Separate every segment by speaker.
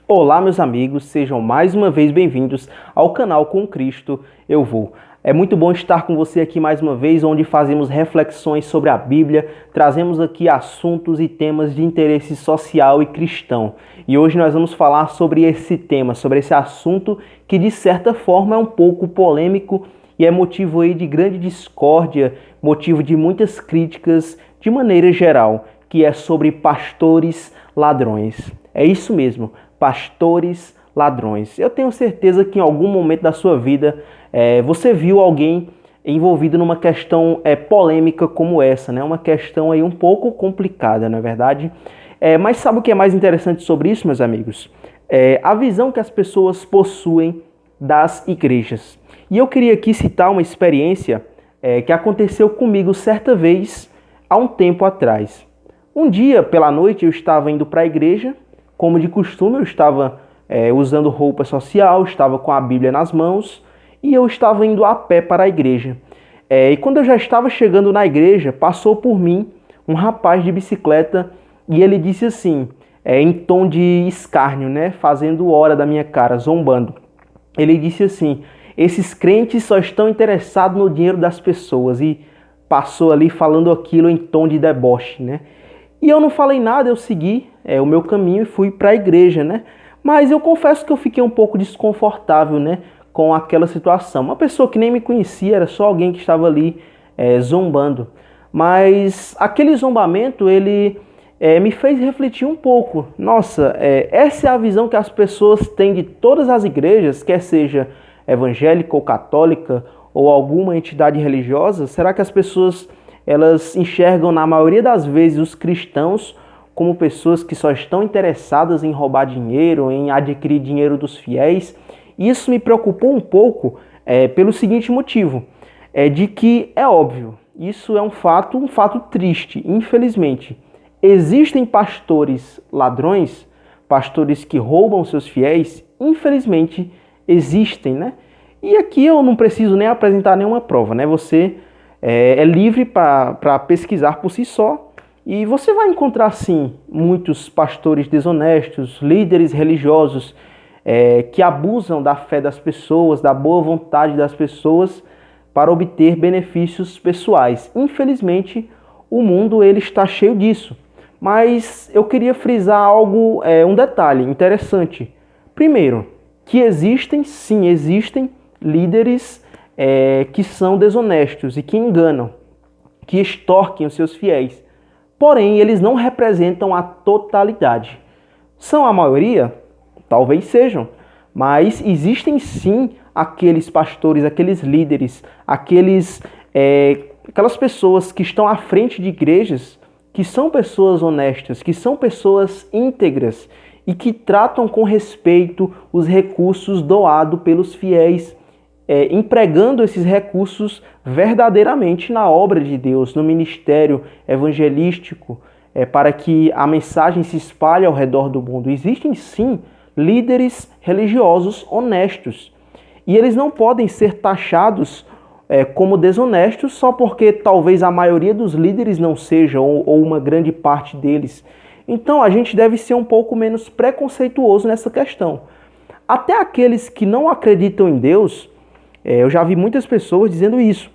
Speaker 1: Olá, meus amigos, sejam mais uma vez bem-vindos ao canal Com Cristo Eu Vou. É muito bom estar com você aqui mais uma vez, onde fazemos reflexões sobre a Bíblia, trazemos aqui assuntos e temas de interesse social e cristão. E hoje nós vamos falar sobre esse tema, sobre esse assunto que de certa forma é um pouco polêmico e é motivo aí de grande discórdia, motivo de muitas críticas de maneira geral, que é sobre pastores ladrões. É isso mesmo, pastores ladrões. Eu tenho certeza que em algum momento da sua vida você viu alguém envolvido numa questão polêmica como essa, né? Uma questão aí um pouco complicada, não é verdade? Mas sabe o que é mais interessante sobre isso, meus amigos? A visão que as pessoas possuem das igrejas. E eu queria aqui citar uma experiência que aconteceu comigo certa vez, há um tempo atrás. Um dia, pela noite, eu estava indo para a igreja. Como de costume, eu estava usando roupa social, estava com a Bíblia nas mãos e eu estava indo a pé para a igreja. E quando eu já estava chegando na igreja, passou por mim um rapaz de bicicleta e ele disse assim, em tom de escárnio, né, fazendo hora da minha cara, zombando. Ele disse assim: esses crentes só estão interessados no dinheiro das pessoas, e passou ali falando aquilo em tom de deboche, né? E eu não falei nada, eu segui o meu caminho e fui para a igreja, né? Mas eu confesso que eu fiquei um pouco desconfortável, né, com aquela situação. Uma pessoa que nem me conhecia, era só alguém que estava ali zombando. Mas aquele zombamento, ele me fez refletir um pouco. Nossa, essa é a visão que as pessoas têm de todas as igrejas, quer seja evangélica ou católica ou alguma entidade religiosa? Será que as pessoas elas enxergam na maioria das vezes os cristãos como pessoas que só estão interessadas em roubar dinheiro, em adquirir dinheiro dos fiéis? Isso me preocupou um pouco pelo seguinte motivo, de que é óbvio, isso é um fato triste, infelizmente. Existem pastores ladrões, pastores que roubam seus fiéis, infelizmente existem, né? E aqui eu não preciso nem apresentar nenhuma prova, né? Você é livre para pesquisar por si só e você vai encontrar, sim, muitos pastores desonestos, líderes religiosos que abusam da fé das pessoas, da boa vontade das pessoas para obter benefícios pessoais. Infelizmente, o mundo ele está cheio disso. Mas eu queria frisar algo, um detalhe interessante. Primeiro, que existem, sim, existem líderes que são desonestos e que enganam, que extorquem os seus fiéis. Porém, eles não representam a totalidade. São a maioria? Talvez sejam. Mas existem sim aqueles pastores, aqueles líderes, aquelas pessoas que estão à frente de igrejas, que são pessoas honestas, que são pessoas íntegras e que tratam com respeito os recursos doados pelos fiéis, empregando esses recursos verdadeiramente na obra de Deus, no ministério evangelístico, para que a mensagem se espalhe ao redor do mundo. Existem sim líderes religiosos honestos e eles não podem ser taxados como desonestos só porque talvez a maioria dos líderes não seja ou uma grande parte deles. Então a gente deve ser um pouco menos preconceituoso nessa questão. Até aqueles que não acreditam em Deus, eu já vi muitas pessoas dizendo isso.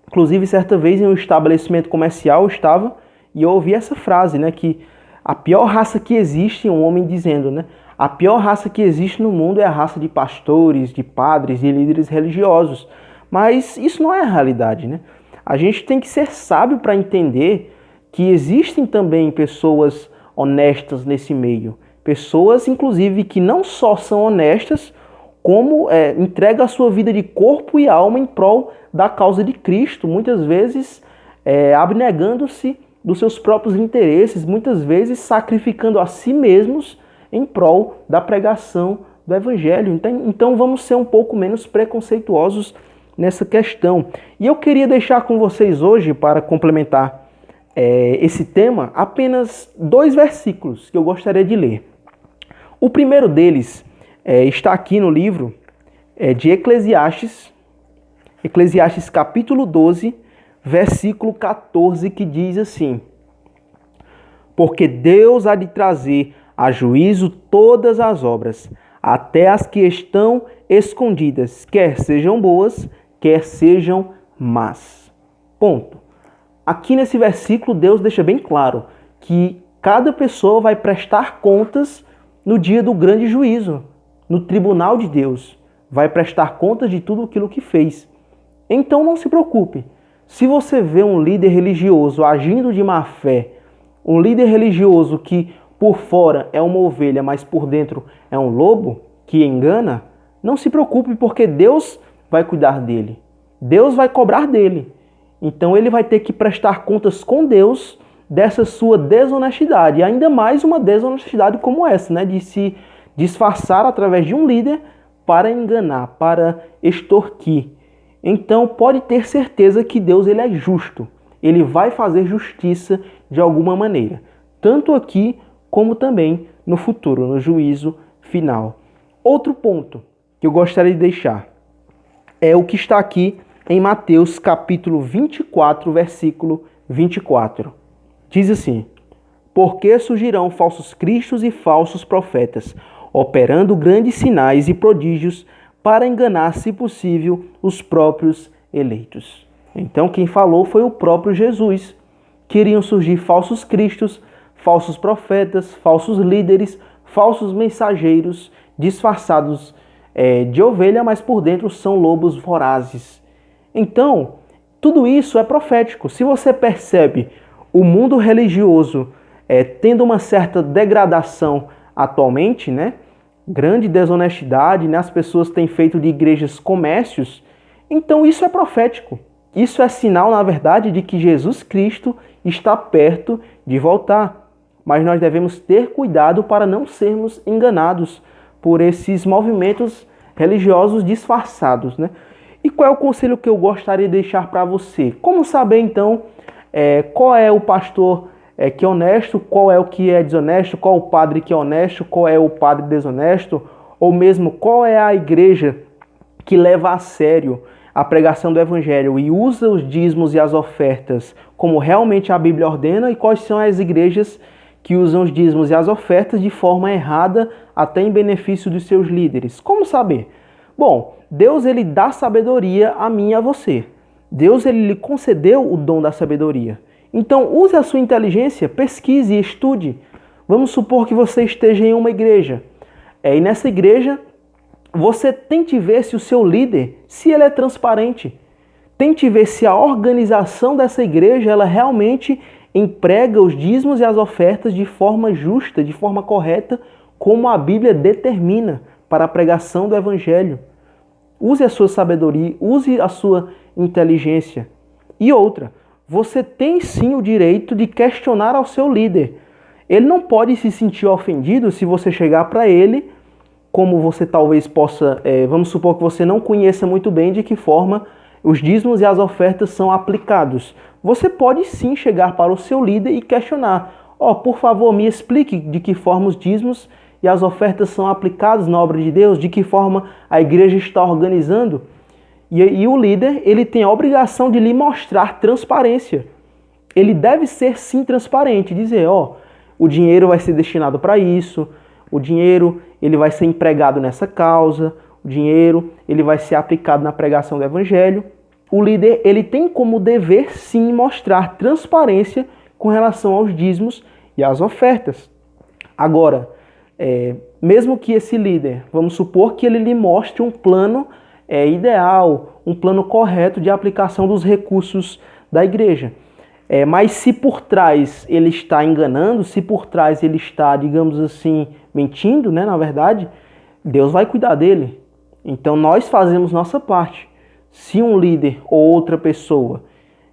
Speaker 1: Inclusive, certa vez em um estabelecimento comercial eu estava e eu ouvi essa frase, né, que a pior raça que existe, um homem dizendo, né, a pior raça que existe no mundo é a raça de pastores, de padres e líderes religiosos. Mas isso não é a realidade, né? A gente tem que ser sábio para entender que existem também pessoas honestas nesse meio. Pessoas, inclusive, que não só são honestas, como entrega a sua vida de corpo e alma em prol da causa de Cristo, muitas vezes abnegando-se dos seus próprios interesses, muitas vezes sacrificando a si mesmos em prol da pregação do Evangelho. Então vamos ser um pouco menos preconceituosos nessa questão. E eu queria deixar com vocês hoje, para complementar esse tema, apenas 2 versículos que eu gostaria de ler. O primeiro deles está aqui no livro de Eclesiastes, Eclesiastes capítulo 12, versículo 14, que diz assim: porque Deus há de trazer a juízo todas as obras, até as que estão escondidas, quer sejam boas, quer sejam más. Ponto. Aqui nesse versículo, Deus deixa bem claro que cada pessoa vai prestar contas no dia do grande juízo, no tribunal de Deus. Vai prestar contas de tudo aquilo que fez. Então não se preocupe. Se você vê um líder religioso agindo de má fé, um líder religioso que por fora é uma ovelha, mas por dentro é um lobo que engana, não se preocupe, porque Deus vai cuidar dele. Deus vai cobrar dele. Então ele vai ter que prestar contas com Deus dessa sua desonestidade. E ainda mais uma desonestidade como essa, né? De se disfarçar através de um líder para enganar, para extorquir. Então pode ter certeza que Deus ele é justo. Ele vai fazer justiça de alguma maneira. Tanto aqui como também no futuro, no juízo final. Outro ponto que eu gostaria de deixar é o que está aqui em Mateus capítulo 24, versículo 24. Diz assim: porque surgirão falsos cristos e falsos profetas, operando grandes sinais e prodígios para enganar, se possível, os próprios eleitos. Então quem falou foi o próprio Jesus. Queriam surgir falsos cristos, falsos profetas, falsos líderes, falsos mensageiros, disfarçados de ovelha, mas por dentro são lobos vorazes. Então, tudo isso é profético. Se você percebe o mundo religioso tendo uma certa degradação atualmente, né? Grande desonestidade, né? As pessoas têm feito de igrejas comércios, então isso é profético. Isso é sinal, na verdade, de que Jesus Cristo está perto de voltar. Mas nós devemos ter cuidado para não sermos enganados por esses movimentos religiosos disfarçados, né? E qual é o conselho que eu gostaria de deixar para você? Como saber, então, qual é o pastor que é honesto, qual é o que é desonesto, qual é o padre que é honesto, qual é o padre desonesto, ou mesmo qual é a igreja que leva a sério a pregação do evangelho e usa os dízimos e as ofertas como realmente a Bíblia ordena, e quais são as igrejas que usam os dízimos e as ofertas de forma errada, até em benefício dos seus líderes. Como saber? Bom, Deus ele dá sabedoria a mim e a você. Deus ele lhe concedeu o dom da sabedoria. Então use a sua inteligência, pesquise e estude. Vamos supor que você esteja em uma igreja. E nessa igreja você tente ver se o seu líder, se ele é transparente. Tente ver se a organização dessa igreja ela realmente emprega os dízimos e as ofertas de forma justa, de forma correta, como a Bíblia determina para a pregação do evangelho. Use a sua sabedoria, use a sua inteligência. E outra, você tem sim o direito de questionar ao seu líder. Ele não pode se sentir ofendido se você chegar para ele, como você talvez possa, vamos supor que você não conheça muito bem de que forma os dízimos e as ofertas são aplicados. Você pode sim chegar para o seu líder e questionar. Por favor, me explique de que forma os dízimos e as ofertas são aplicados na obra de Deus, de que forma a igreja está organizando. E o líder, ele tem a obrigação de lhe mostrar transparência. Ele deve ser sim transparente, dizer, o dinheiro vai ser destinado para isso, o dinheiro ele vai ser empregado nessa causa, o dinheiro ele vai ser aplicado na pregação do evangelho. O líder ele tem como dever sim mostrar transparência com relação aos dízimos e às ofertas. Agora, mesmo que esse líder, vamos supor que ele lhe mostre um plano ideal, um plano correto de aplicação dos recursos da igreja. Mas se por trás ele está enganando, se por trás ele está, digamos assim, mentindo, né, na verdade, Deus vai cuidar dele. Então nós fazemos nossa parte. Se um líder ou outra pessoa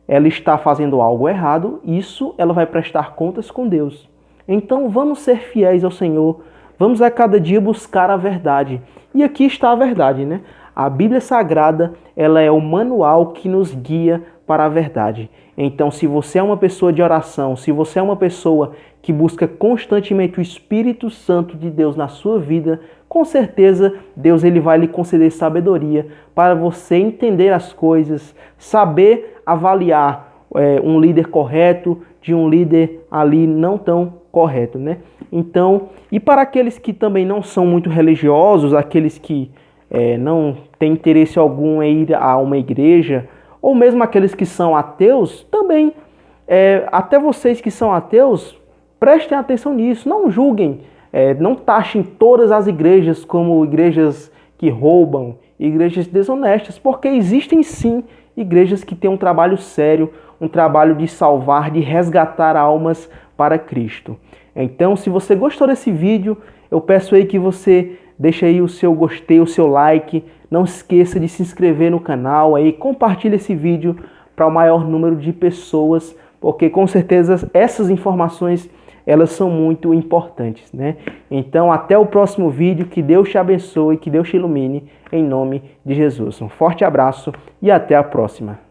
Speaker 1: ela está fazendo algo errado, isso ela vai prestar contas com Deus. Então vamos ser fiéis ao Senhor, vamos a cada dia buscar a verdade. E aqui está a verdade, né? A Bíblia Sagrada, ela é o manual que nos guia para a verdade. Então, se você é uma pessoa de oração, se você é uma pessoa que busca constantemente o Espírito Santo de Deus na sua vida, com certeza Deus ele vai lhe conceder sabedoria para você entender as coisas, saber avaliar um líder correto, de um líder ali não tão correto, né? Então, e para aqueles que também não são muito religiosos, aqueles que não têm interesse algum em ir a uma igreja, ou mesmo aqueles que são ateus, também, até vocês que são ateus, prestem atenção nisso, não julguem, não taxem todas as igrejas como igrejas que roubam, igrejas desonestas, porque existem sim igrejas que têm um trabalho sério, um trabalho de salvar, de resgatar almas para Cristo. Então, se você gostou desse vídeo, eu peço aí que você deixe aí o seu gostei, o seu like, não esqueça de se inscrever no canal, aí compartilhe esse vídeo para o maior número de pessoas, porque com certeza essas informações elas são muito importantes, né? Então, até o próximo vídeo, que Deus te abençoe, que Deus te ilumine, em nome de Jesus. Um forte abraço e até a próxima.